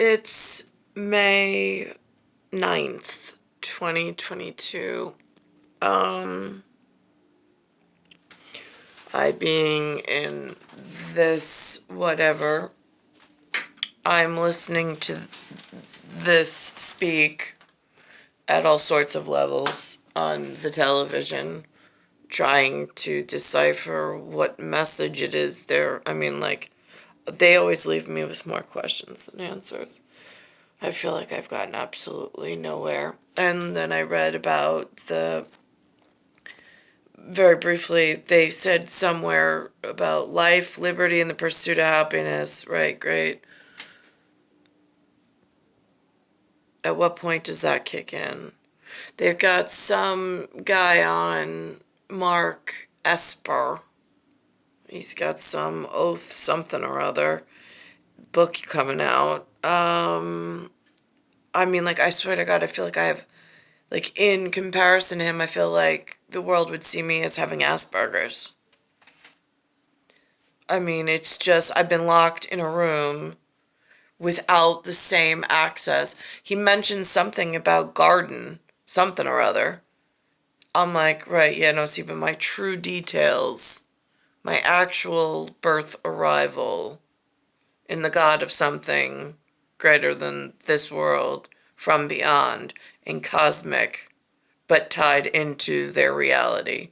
It's May 9th, 2022. I being in this whatever, I'm listening to this speak at all sorts of levels on the television, trying to decipher what message it is there. I mean, like, they always leave me with more questions than answers. I feel like I've gotten absolutely nowhere. And then I read about very briefly, they said somewhere about life, liberty, and the pursuit of happiness. Right, great. At what point does that kick in? They've got some guy on, Mark Esper. He's got some oath, something or other, book coming out. I mean, like, I swear to God, I feel like I have, like, in comparison to him, I feel like the world would see me as having Asperger's. I mean, it's just, I've been locked in a room without the same access. He mentioned something about garden, something or other. I'm like, right, yeah, no, see, but my true details, my actual birth arrival in the God of something greater than this world, from beyond, and cosmic, but tied into their reality.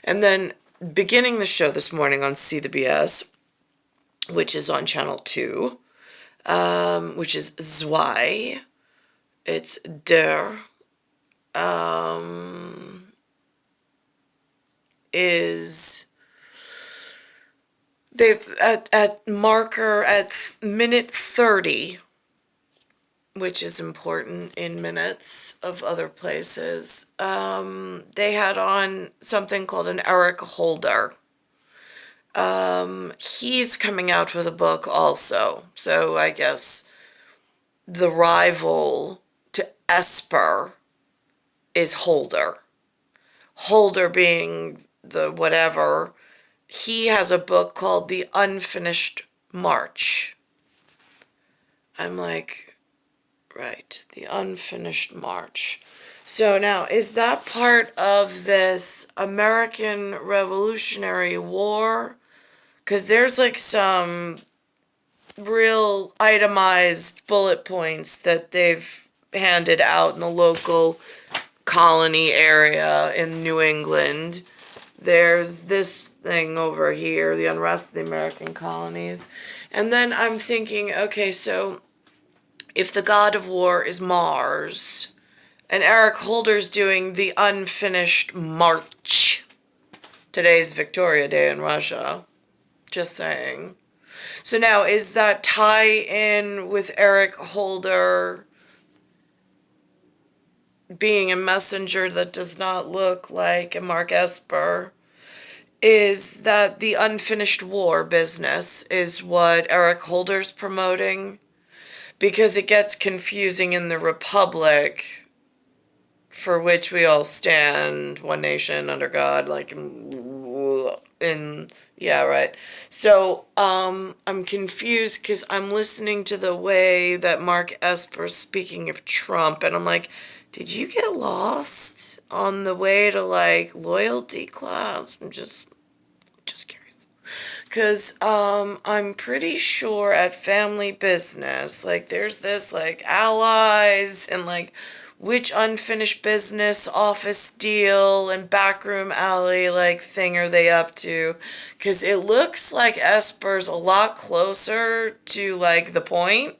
And then beginning the show this morning on See the BS, which is on Channel 2, which is Zwei. It's Der. Is they at marker at minute 30, which is important in minutes of other places. They had on something called an Eric Holder. He's coming out with a book also. So I guess the rival to Esper is Holder. Holder being the whatever. He has a book called The Unfinished March. I'm like, right, The Unfinished March. So now, is that part of this American Revolutionary War? Because there's like some real itemized bullet points that they've handed out in the local colony area in New England. There's this thing over here, the unrest of the American colonies. And then I'm thinking, okay, so if the god of war is Mars, and Eric Holder's doing the unfinished March. Today's Victoria Day in Russia. Just saying. So now, is that tie-in with Eric Holder being a messenger that does not look like a Mark Esper? Is that the unfinished war business is what Eric Holder's promoting? Because it gets confusing in the Republic, for which we all stand, one nation under God, like in yeah, right. So I'm confused because I'm listening to the way that Mark Esper's speaking of Trump, and I'm like, did you get lost on the way to like loyalty class? I'm just curious. Because I'm pretty sure at family business, like there's this like allies and like which unfinished business office deal and backroom alley like thing are they up to? Because it looks like Esper's a lot closer to like the point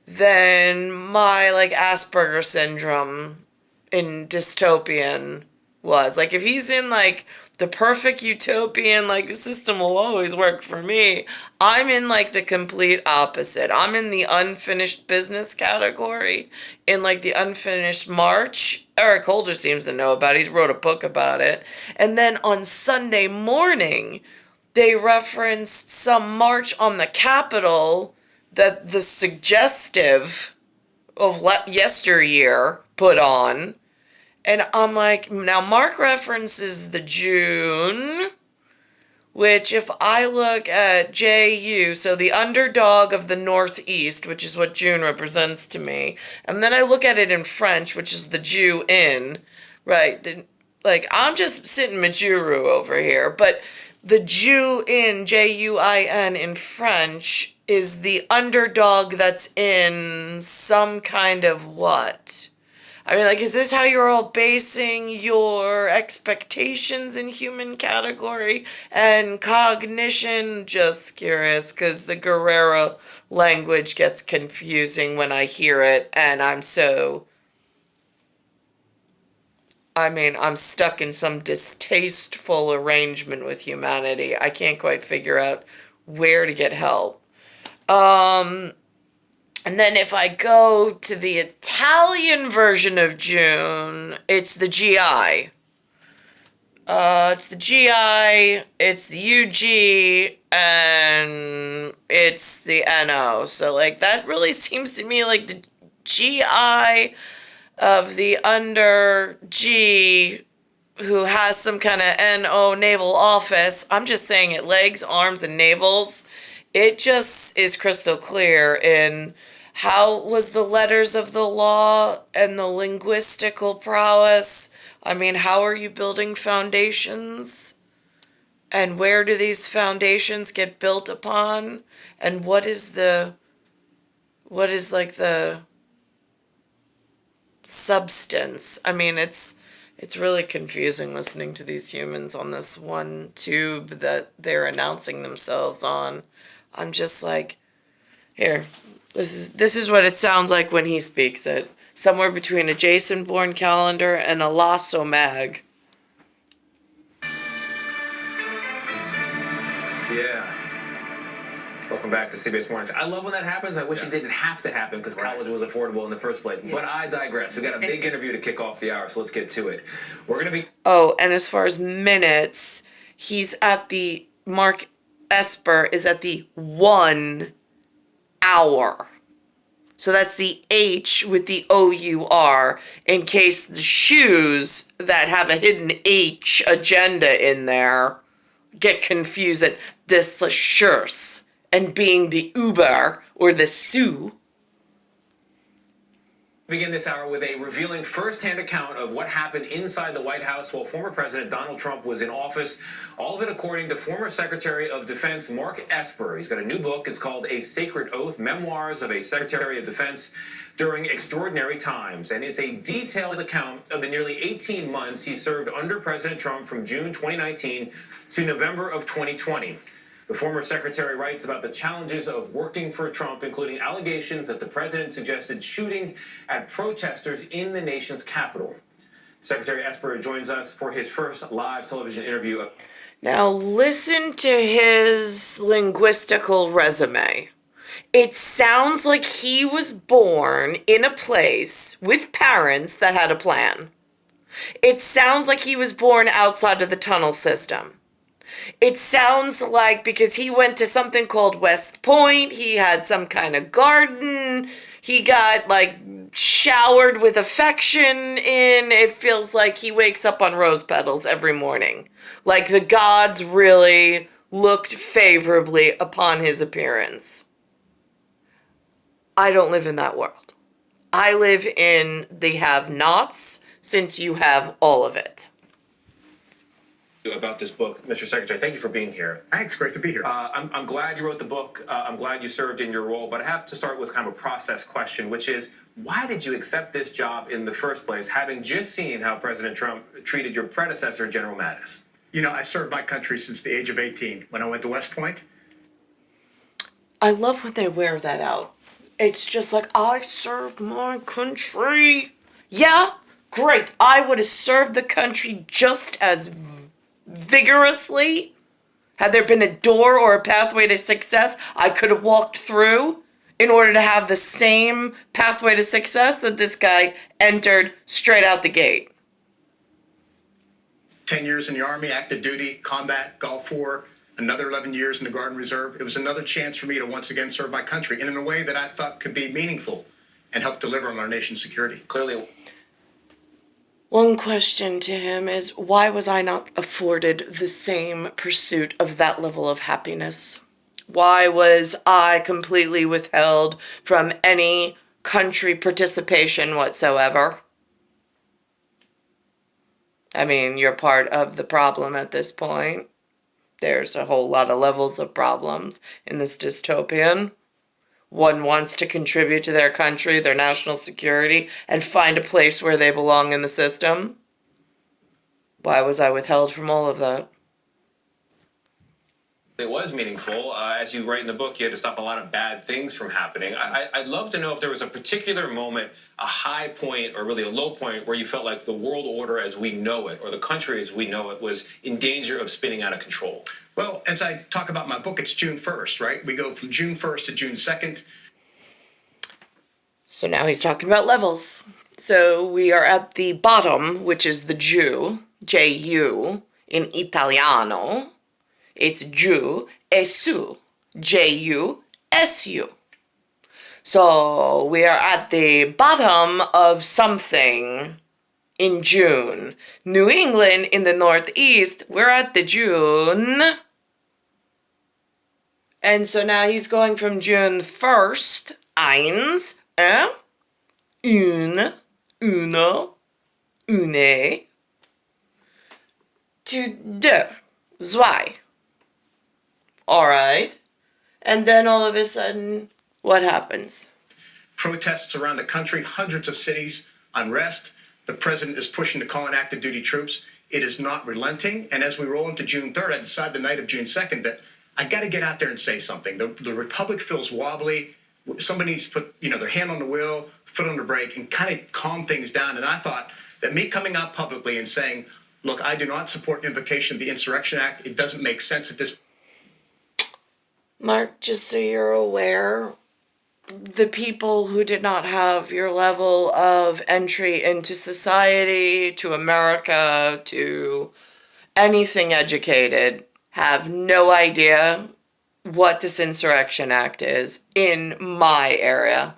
than my like Asperger syndrome in dystopian was. Like if he's in like the perfect utopian, like the system will always work for me, I'm in like the complete opposite. I'm in the unfinished business category, in like the unfinished March. Eric Holder seems to know about it. He's wrote a book about it. And then on Sunday morning, they referenced some march on the Capitol that the suggestive of yesteryear put on. And I'm like, now Mark references the June, which if I look at JU, so the underdog of the Northeast, which is what June represents to me, and then I look at it in French, which is the Jew in, right? Like, I'm just sitting Majuru over here, but the Jew in, Juin in French, is the underdog that's in some kind of what? I mean, like, is this how you're all basing your expectations in human category and cognition? Just curious, because the Guerrero language gets confusing when I hear it, and I'm stuck in some distasteful arrangement with humanity. I can't quite figure out where to get help. And then if I go to the Italian version of June, it's the GI. It's the GI, it's the UG, and it's the NO. So, like, that really seems to me like the GI of the under G who has some kind of NO naval office. I'm just saying it, legs, arms, and navels. It just is crystal clear in how was the letters of the law and the linguistical prowess. I mean, how are you building foundations? And where do these foundations get built upon? And what is like the substance? I mean, it's really confusing listening to these humans on this one tube that they're announcing themselves on. I'm just like, here, this is what it sounds like when he speaks it. Somewhere between a Jason Bourne calendar and a Lasso mag. Yeah. Welcome back to CBS Mornings. I love when that happens. I wish it didn't have to happen because college was affordable in the first place. But I digress. We got a big interview to kick off the hour, so let's get to it. We're going to be... Oh, and as far as minutes, he's at the... Mark Esper is at the 1 hour. So that's the H with the OUR in case the shoes that have a hidden H agenda in there get confused at this Schurz and being the Uber or the Sue. Begin this hour with a revealing first-hand account of what happened inside the White House while former President Donald Trump was in office. All of it according to former Secretary of Defense Mark Esper. He's got a new book. It's called A Sacred Oath, Memoirs of a Secretary of Defense During Extraordinary Times. And it's a detailed account of the nearly 18 months he served under President Trump from June 2019 to November of 2020. The former secretary writes about the challenges of working for Trump, including allegations that the president suggested shooting at protesters in the nation's capital. Secretary Esper joins us for his first live television interview. Now listen to his linguistical resume. It sounds like he was born in a place with parents that had a plan. It sounds like he was born outside of the tunnel system. It sounds like because he went to something called West Point, he had some kind of garden, he got like showered with affection in. It feels like he wakes up on rose petals every morning. Like the gods really looked favorably upon his appearance. I don't live in that world. I live in the have-nots, since you have all of it. About this book, Mr. Secretary, thank you for being here. Thanks, great to be here. I'm glad you wrote the book. I'm glad you served in your role, but I have to start with kind of a process question, which is, why did you accept this job in the first place, having just seen how President Trump treated your predecessor, General Mattis? You know, I served my country since the age of 18. When I went to West Point, I love when they wear that out. It's just like, I served my country. Yeah, great. I would have served the country just as vigorously. Had there been a door or a pathway to success I could have walked through in order to have the same pathway to success that this guy entered straight out the gate. 10 years in the Army, active duty, combat, Gulf War, another 11 years in the Guard and Reserve. It was another chance for me to once again serve my country, and in a way that I thought could be meaningful and help deliver on our nation's security. Clearly. One question to him is, why was I not afforded the same pursuit of that level of happiness? Why was I completely withheld from any country participation whatsoever? I mean, you're part of the problem at this point. There's a whole lot of levels of problems in this dystopian. One wants to contribute to their country, their national security, and find a place where they belong in the system. Why was I withheld from all of that? It was meaningful. As you write in the book, you had to stop a lot of bad things from happening. I'd love to know if there was a particular moment, a high point or really a low point, where you felt like the world order as we know it, or the country as we know it, was in danger of spinning out of control. Well, as I talk about in my book, it's June 1st, right? We go from June 1st to June 2nd. So now he's talking about levels. So we are at the bottom, which is the Jew, J-U, in Italiano. It's Jew, Esu, J-U-S-U. So we are at the bottom of something in June. New England in the Northeast, we're at the June. And so now he's going from June 1st, eins, une, uno, une, to deux, zwei. All right. And then all of a sudden, what happens? Protests around the country, hundreds of cities, unrest. The president is pushing to call in active duty troops. It is not relenting. And as we roll into June 3rd, I decide the night of June 2nd that I got to get out there and say something. The republic feels wobbly. Somebody needs to put, their hand on the wheel, foot on the brake, and kind of calm things down. And I thought that me coming out publicly and saying, look, I do not support invocation of the Insurrection Act. It doesn't make sense at this. Mark, just so you're aware, the people who did not have your level of entry into society, to America, to anything educated, have no idea what this Insurrection Act is in my area.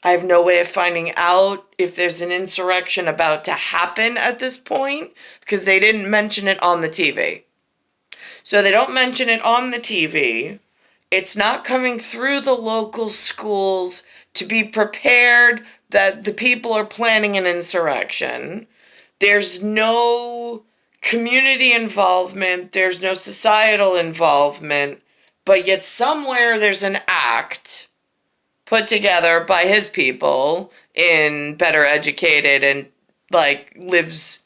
I have no way of finding out if there's an insurrection about to happen at this point because they didn't mention it on the TV. So they don't mention it on the TV. It's not coming through the local schools to be prepared that the people are planning an insurrection. There's no community involvement. There's no societal involvement. But yet somewhere there's an act put together by his people in better educated and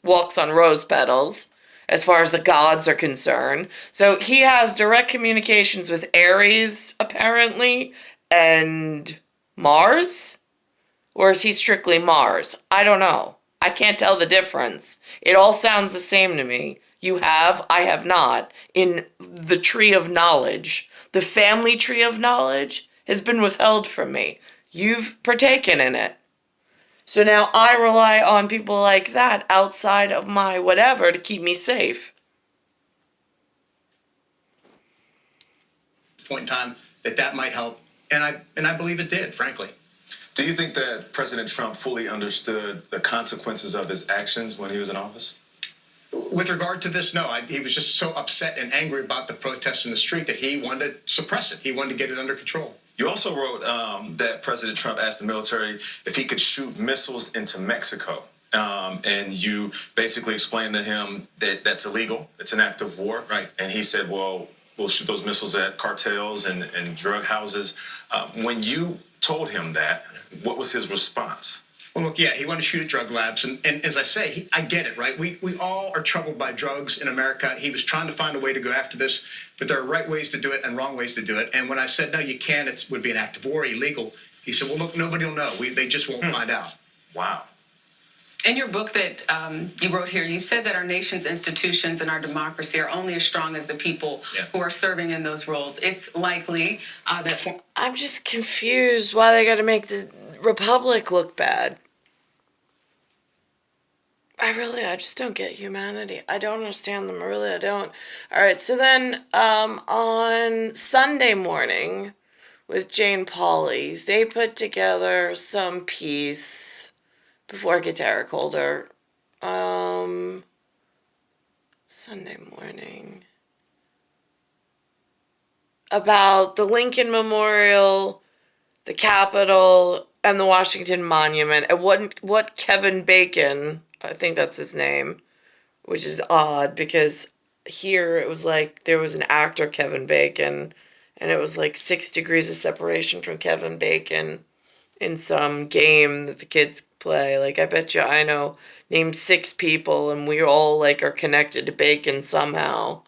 walks on rose petals as far as the gods are concerned. So he has direct communications with Ares, apparently, and Mars? Or is he strictly Mars? I don't know. I can't tell the difference. It all sounds the same to me. You have, I have not. In the tree of knowledge, the family tree of knowledge has been withheld from me. You've partaken in it. So now I rely on people like that outside of my whatever to keep me safe. Point in time that might help, and I believe it did, frankly. Do you think that President Trump fully understood the consequences of his actions when he was in office? With regard to this, no. He was just so upset and angry about the protests in the street that he wanted to suppress it. He wanted to get it under control. You also wrote that President Trump asked the military if he could shoot missiles into Mexico. And you basically explained to him that that's illegal. It's an act of war. Right. And he said, well, we'll shoot those missiles at cartels and drug houses. When you told him that, what was his response? Well, look, yeah, he wanted to shoot at drug labs. And as I say, I get it, right? We all are troubled by drugs in America. He was trying to find a way to go after this, but there are right ways to do it and wrong ways to do it. And when I said, no, you can't, it would be an act of war, illegal, he said, well, look, nobody will know. They just won't find out. Wow. In your book that you wrote here, you said that our nation's institutions and our democracy are only as strong as the people who are serving in those roles. It's likely that... I'm just confused why they gotta make the Republic look bad. I just don't get humanity. I don't understand them, I don't. Alright, so then on Sunday morning with Jane Pauley, they put together some piece before I get to Eric Holder. Sunday morning. About the Lincoln Memorial, the Capitol, and the Washington Monument, and what Kevin Bacon, I think that's his name, which is odd because here it was like there was an actor, Kevin Bacon, and it was like 6 degrees of separation from Kevin Bacon in some game that the kids play. Like, I bet you I know, name 6 people, and we all like are connected to Bacon somehow.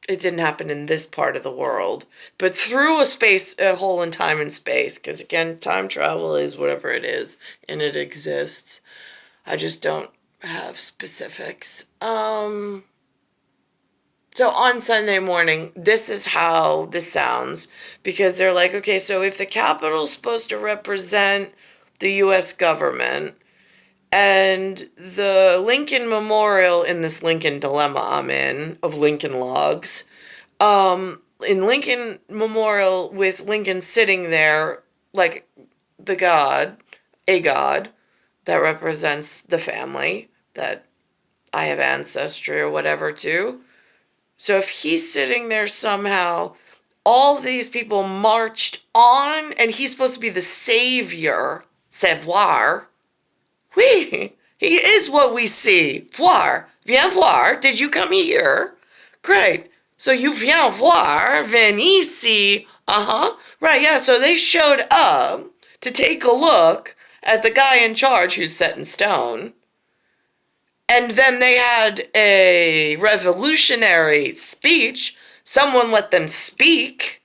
It didn't happen in this part of the world, but through a hole in time and space, because again, time travel is whatever it is, and it exists. I just don't have specifics. So on Sunday morning, this is how this sounds, because they're like, okay, so if the Capitol's supposed to represent the U.S. government, and the Lincoln Memorial, in this Lincoln dilemma I'm in, of Lincoln logs, in Lincoln Memorial with Lincoln sitting there like a god that represents the family that I have ancestry or whatever to. So if he's sitting there somehow, all these people marched on, and he's supposed to be the savior, Voir. Oui, he is what we see. Voir. Viens voir. Did you come here? Great. So you viens voir. Venez ici. Right, yeah, so they showed up to take a look at the guy in charge who's set in stone. And then they had a revolutionary speech. Someone let them speak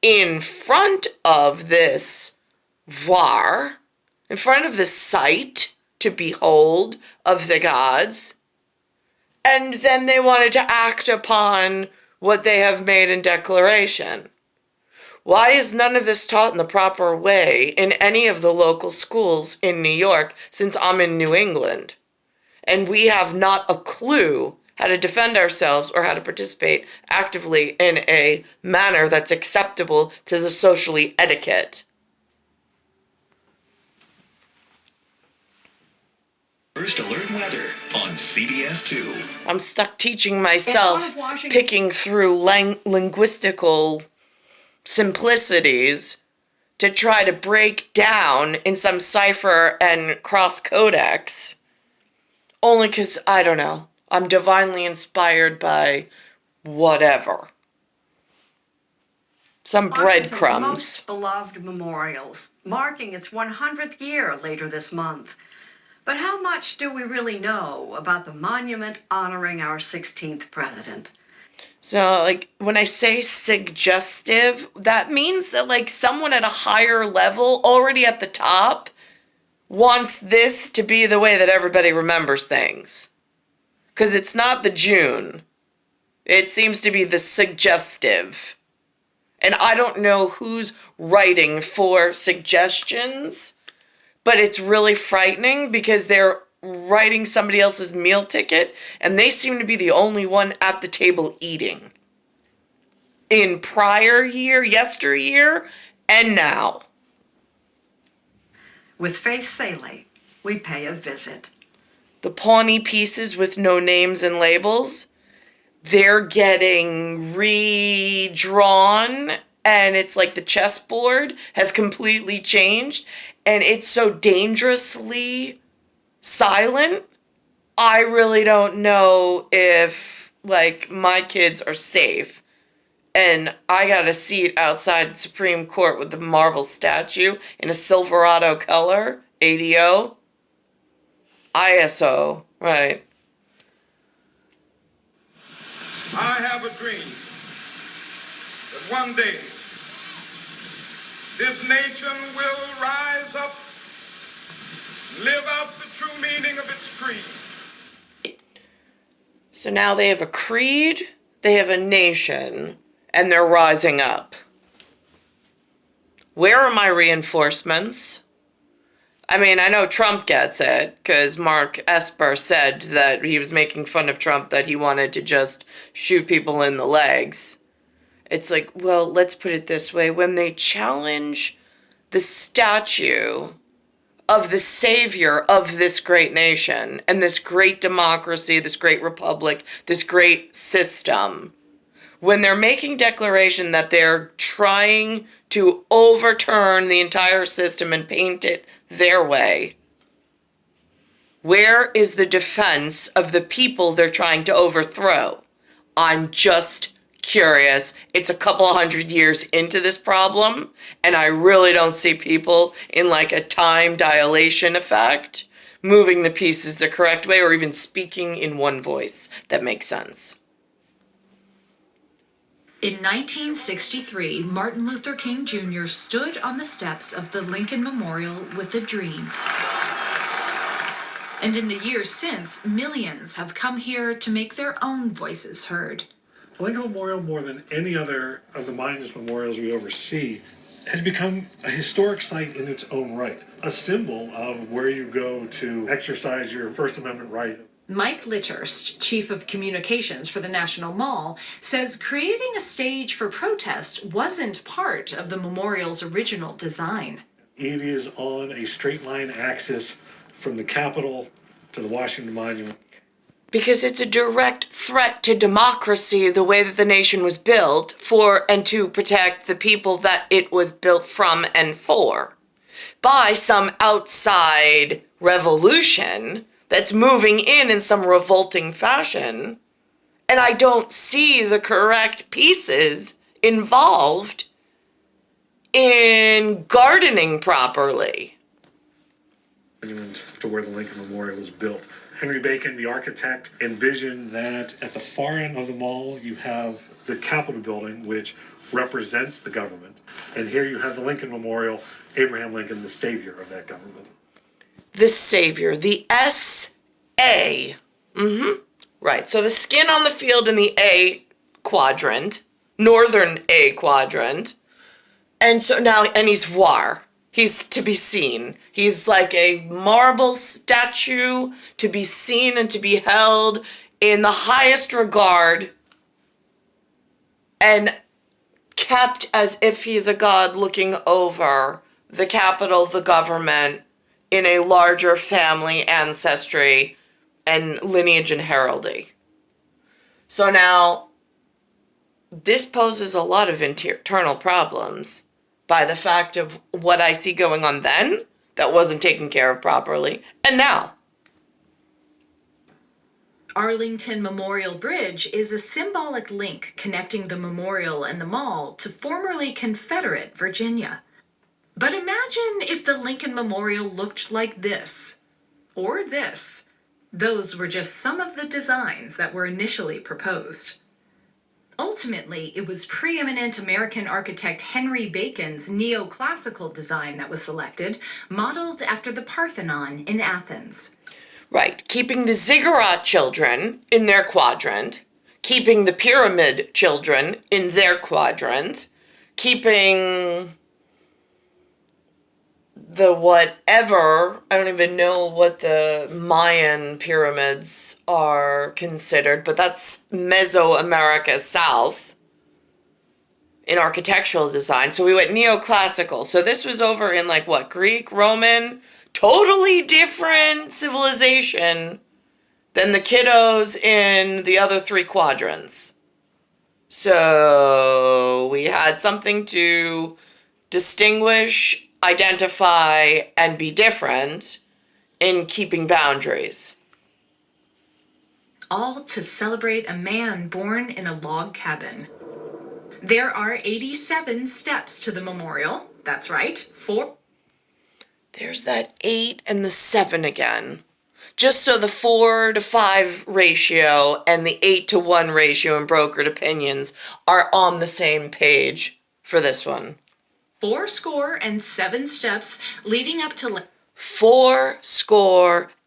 in front of this Voir, in front of the sight to behold of the gods. And then they wanted to act upon what they have made in declaration. Why is none of this taught in the proper way in any of the local schools in New York, since I'm in New England? And we have not a clue how to defend ourselves or how to participate actively in a manner that's acceptable to the socially etiquette. First Alert Weather on CBS 2. I'm stuck teaching myself, picking through linguistical simplicities to try to break down in some cipher and cross codex. Only because, I don't know, I'm divinely inspired by whatever. Some breadcrumbs. Most beloved memorials, marking its 100th year later this month. But how much do we really know about the monument honoring our 16th president? So, like, when I say suggestive, that means that, like, someone at a higher level, already at the top, wants this to be the way that everybody remembers things. Because it's not the June. It seems to be the suggestive. And I don't know who's writing for suggestions, but it's really frightening because they're writing somebody else's meal ticket and they seem to be the only one at the table eating. In yesteryear, and now. With Faith Saley, we pay a visit. The pawny pieces with no names and labels, they're getting redrawn, and it's like the chessboard has completely changed, and it's so dangerously silent. I really don't know if, like, my kids are safe. And I got a seat outside Supreme Court with the marble statue in a Silverado color, ADO, ISO, right. I have a dream that one day this nation will rise up, live out the true meaning of its creed. So now they have a creed, they have a nation, and they're rising up. Where are my reinforcements? I mean, I know Trump gets it, because Mark Esper said that he was making fun of Trump, that he wanted to just shoot people in the legs. It's like, well, let's put it this way. When they challenge the statue of the savior of this great nation and this great democracy, this great republic, this great system, when they're making declaration that they're trying to overturn the entire system and paint it their way, where is the defense of the people they're trying to overthrow? I'm just curious. It's a couple hundred years into this problem, and I really don't see people in like a time dilation effect moving the pieces the correct way or even speaking in one voice that makes sense. In 1963, Martin Luther King Jr. stood on the steps of the Lincoln Memorial with a dream. And in the years since, millions have come here to make their own voices heard. The Lincoln Memorial, more than any other of the monuments memorials we oversee, has become a historic site in its own right, a symbol of where you go to exercise your First Amendment right. Mike Litterst, Chief of Communications for the National Mall, says creating a stage for protest wasn't part of the memorial's original design. It is on a straight line axis from the Capitol to the Washington Monument. Because it's a direct threat to democracy, the way that the nation was built for and to protect the people that it was built from and for, by some outside revolution that's moving in some revolting fashion. And I don't see the correct pieces involved in gardening properly. To where the Lincoln Memorial was built. Henry Bacon, the architect, envisioned that at the far end of the mall, you have the Capitol building, which represents the government. And here you have the Lincoln Memorial, Abraham Lincoln, the savior of that government. The savior, the S.A. Right, so the skin on the field in the A quadrant, northern A quadrant. And so now, and he's Voir. He's to be seen. He's like a marble statue to be seen and to be held in the highest regard and kept as if he's a god looking over the Capitol, the government, in a larger family ancestry and lineage and heraldry. So now, this poses a lot of internal problems by the fact of what I see going on then that wasn't taken care of properly, and now. Arlington Memorial Bridge is a symbolic link connecting the memorial and the mall to formerly Confederate Virginia. But imagine if the Lincoln Memorial looked like this, or this. Those were just some of the designs that were initially proposed. Ultimately, it was preeminent American architect Henry Bacon's neoclassical design that was selected, modeled after the Parthenon in Athens. Right, keeping the ziggurat children in their quadrant, keeping the pyramid children in their quadrant, keeping the whatever, I don't even know what the Mayan pyramids are considered, but that's Mesoamerica South in architectural design. So we went neoclassical. So this was over in like what, Greek, Roman, totally different civilization than the kiddos in the other three quadrants. So we had something to distinguish, identify, and be different in keeping boundaries. All to celebrate a man born in a log cabin. There are 87 steps to the memorial. That's right, 4. There's that 8 and the 7 again. Just so the 4-to-5 ratio and the 8-to-1 ratio in brokered opinions are on the same page for this one. 87 steps leading up to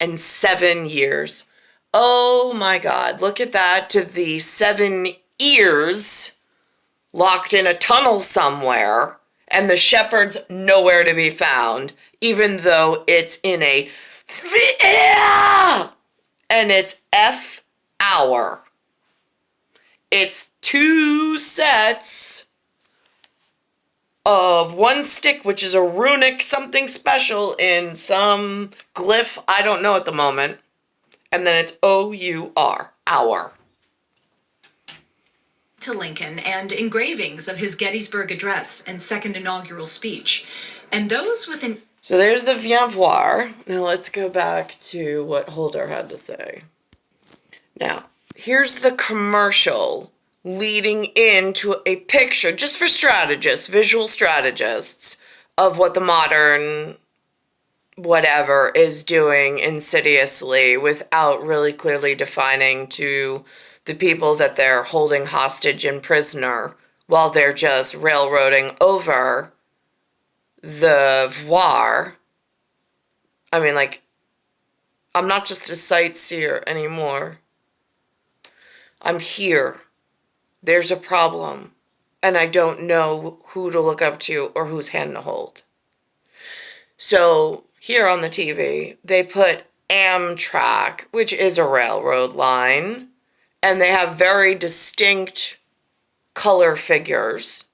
87 years. Oh my God, look at that, to the 7 ears locked in a tunnel somewhere and the shepherd's nowhere to be found, even though it's in a and it's F hour. It's 2 sets of one stick, which is a runic something special in some glyph, I don't know at the moment. And then it's O-U-R, hour. To Lincoln and engravings of his Gettysburg Address and second inaugural speech. And those with an... So there's the Voir. Now let's go back to what Holder had to say. Now, here's the commercial leading into a picture, just for strategists, visual strategists, of what the modern whatever is doing insidiously without really clearly defining to the people that they're holding hostage and prisoner while they're just railroading over the Voir. I mean, like, I'm not just a sightseer anymore. I'm here. There's a problem. And I don't know who to look up to or whose hand to hold. So here on the TV, they put Amtrak, which is a railroad line, and they have very distinct color figures.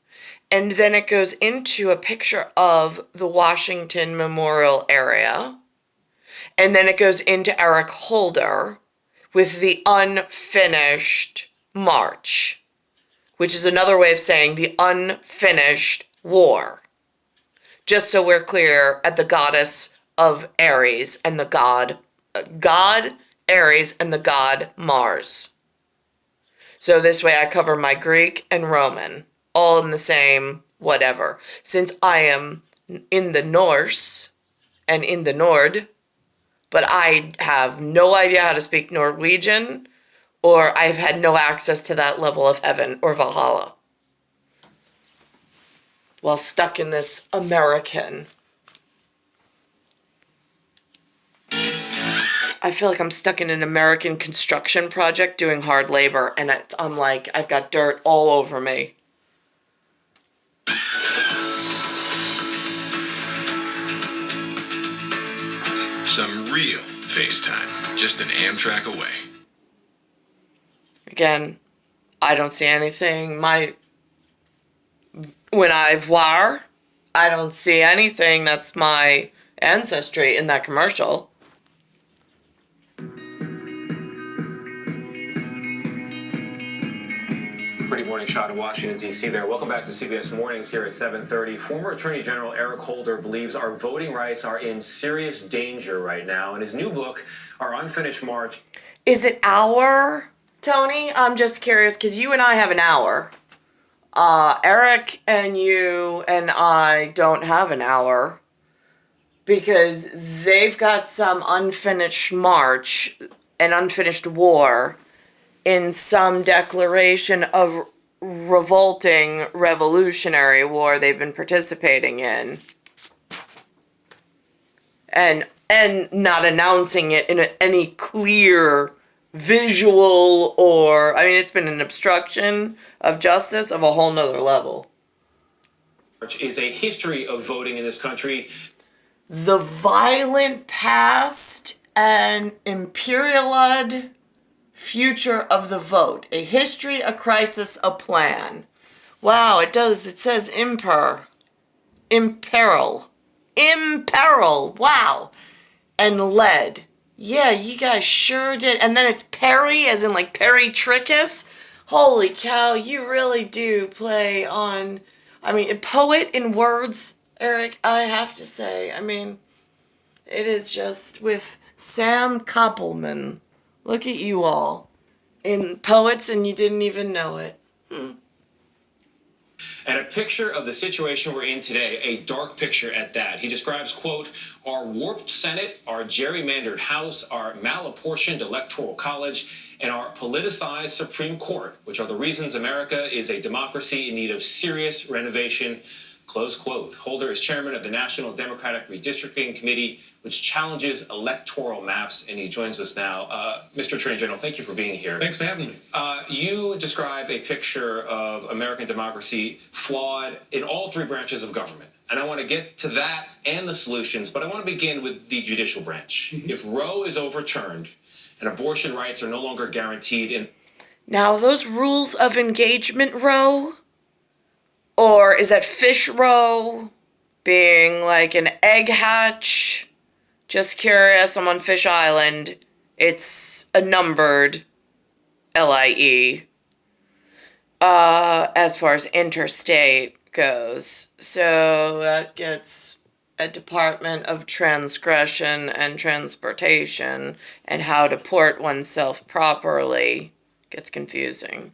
And then it goes into a picture of the Washington Memorial area. And then it goes into Eric Holder with the unfinished march, which is another way of saying the unfinished war. Just so we're clear, at the goddess of Ares and the god Ares and the god Mars. So this way I cover my Greek and Roman, all in the same whatever. Since I am in the Norse and in the Nord, but I have no idea how to speak Norwegian, or I've had no access to that level of heaven or Valhalla while stuck in this American. I feel like I'm stuck in an American construction project doing hard labor, and I'm like, I've got dirt all over me. Some real FaceTime, just an Amtrak away. Again, I don't see anything. When I Voir, I don't see anything that's my ancestry in that commercial. Pretty morning shot of Washington, D.C. there. Welcome back to CBS Mornings here at 7:30. Former Attorney General Eric Holder believes our voting rights are in serious danger right now. In his new book, Our Unfinished March... Is it our, Tony? I'm just curious, because you and I have an hour. Eric and you and I don't have an hour, because they've got some unfinished march, an unfinished war, in some declaration of revolting revolutionary war they've been participating in. And not announcing it in any clear visual or, I mean, it's been an obstruction of justice of a whole nother level. ...is a history of voting in this country. The violent past and imperialist future of the vote. A history, a crisis, a plan. Wow, it does. It says imperil. Wow. And lead. Yeah, you guys sure did. And then it's Perry, as in like Perry Trickus. Holy cow, you really do play on... I mean, a poet in words, Eric, I have to say. I mean, it is just with Sam Koppelman. Look at you all. In poets and you didn't even know it. And a picture of the situation we're in today, a dark picture at that. He describes, quote, our warped Senate, our gerrymandered House, our malapportioned Electoral College, and our politicized Supreme Court, which are the reasons America is a democracy in need of serious renovation, close quote. Holder is chairman of the National Democratic Redistricting Committee, which challenges electoral maps, and he joins us now. Mr. Attorney General, thank you for being here. Thanks for having me. You describe a picture of American democracy flawed in all three branches of government. And I want to get to that and the solutions, but I want to begin with the judicial branch. Mm-hmm. If Roe is overturned and abortion rights are no longer guaranteed in... Now, those rules of engagement, Roe, Or is that fish roe being like an egg hatch? Just curious, I'm on Fish Island. It's a numbered LIE as far as interstate goes. So that gets a Department of Transgression and Transportation, and how to port oneself properly gets confusing.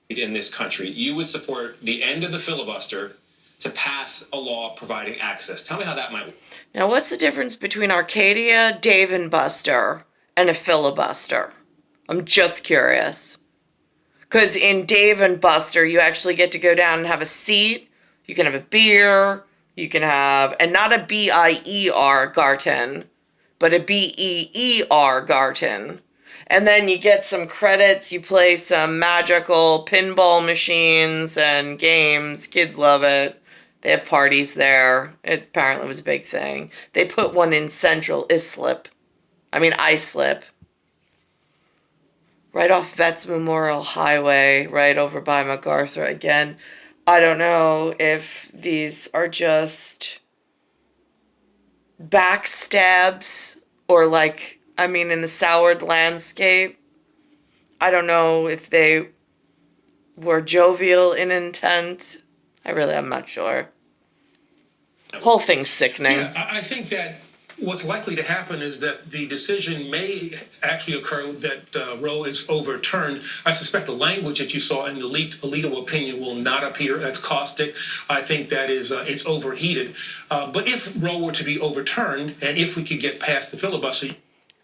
In this country, you would support the end of the filibuster to pass a law providing access. Tell me how that might work. Now, what's the difference between Arcadia, Dave and Buster, and a filibuster? I'm just curious. Because in Dave and Buster, you actually get to go down and have a seat. You can have a beer. You can have, and not a BIER Garten, but a BEER Garten. And then you get some credits. You play some magical pinball machines and games. Kids love it. They have parties there. It apparently was a big thing. They put one in Central Islip. Right off Vets Memorial Highway, right over by MacArthur. Again, I don't know if these are just backstabs or in the soured landscape. I don't know if they were jovial in intent. I'm not sure. Whole thing's sickening. Yeah, I think that what's likely to happen is that the decision may actually occur that Roe is overturned. I suspect the language that you saw in the leaked Alito opinion will not appear as caustic. I think that is it's overheated. But if Roe were to be overturned, and if we could get past the filibuster,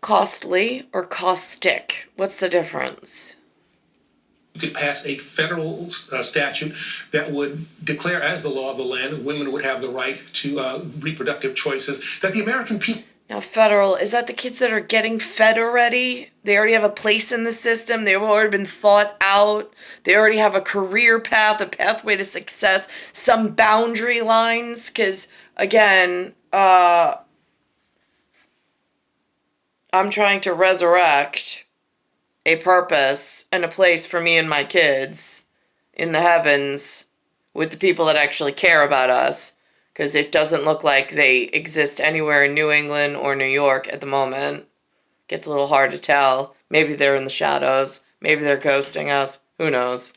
Costly or caustic? What's the difference? you could pass a federal statute that would declare as the law of the land women would have the right to reproductive choices that the American people. Now, federal, is that the kids that are getting fed already? They already have a place in the system. They've already been thought out. They already have a career path, a pathway to success, some boundary lines. Because, again, I'm trying to resurrect a purpose and a place for me and my kids in the heavens with the people that actually care about us, because it doesn't look like they exist anywhere in New England or New York at the moment. Gets a little hard to tell. Maybe they're in the shadows. Maybe they're ghosting us. Who knows?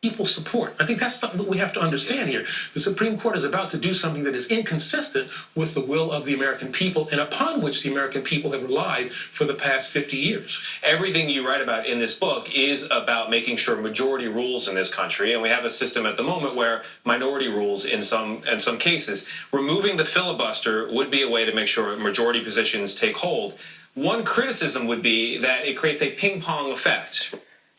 People support. I think that's something that we have to understand here. The Supreme Court is about to do something that is inconsistent with the will of the American people and upon which the American people have relied for the past 50 years. Everything you write about in this book is about making sure majority rules in this country, and we have a system at the moment where minority rules in some cases. Removing the filibuster would be a way to make sure majority positions take hold. One criticism would be that it creates a ping pong effect.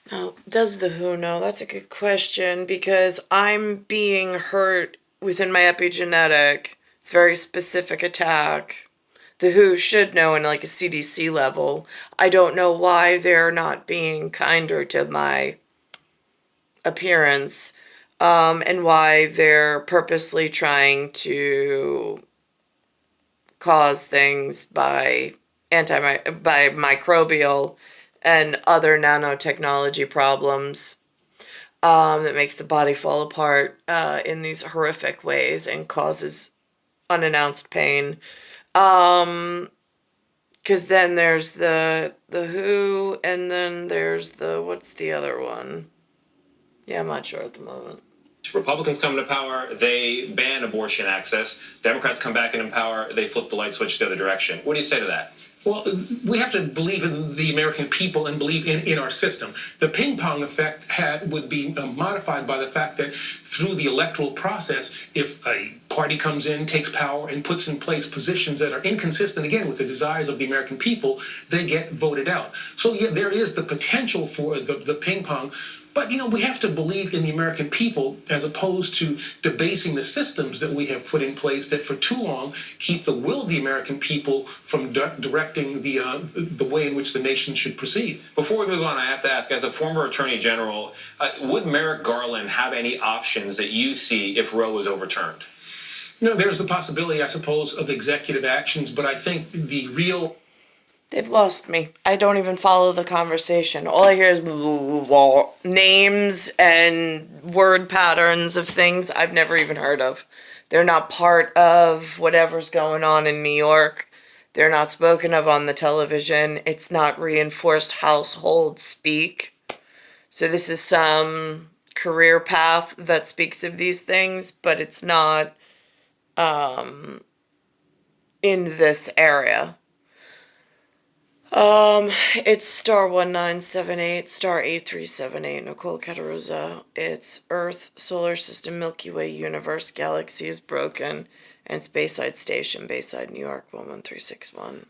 Now, does the WHO know? That's a good question, because I'm being hurt within my epigenetic. It's a very specific attack. The WHO should know in a CDC level. I don't know why they're not being kinder to my appearance, and why they're purposely trying to cause things by microbial and other nanotechnology problems that makes the body fall apart in these horrific ways and causes unannounced pain. Because then there's the WHO, and then there's what's the other one? Yeah, I'm not sure at the moment. Republicans come into power, they ban abortion access. Democrats come back in power, they flip the light switch the other direction. What do you say to that? Well, we have to believe in the American people and believe in our system. The ping pong effect would be modified by the fact that through the electoral process, if a party comes in, takes power, and puts in place positions that are inconsistent, again, with the desires of the American people, they get voted out. So, yeah, there is the potential for the ping pong. But, we have to believe in the American people as opposed to debasing the systems that we have put in place that for too long keep the will of the American people from directing the way in which the nation should proceed. Before we move on, I have to ask, as a former Attorney General, would Merrick Garland have any options that you see if Roe was overturned? There's the possibility, I suppose, of executive actions, but I think the real... They've lost me. I don't even follow the conversation. All I hear is names and word patterns of things I've never even heard of. They're not part of whatever's going on in New York. They're not spoken of on the television. It's not reinforced household speak. So this is some career path that speaks of these things, but it's not in this area. It's star 1978, star 8378, Nicole Cattaruzza. It's Earth, Solar System, Milky Way, Universe, Galaxy is broken, and it's Bayside Station, Bayside, New York, 11361.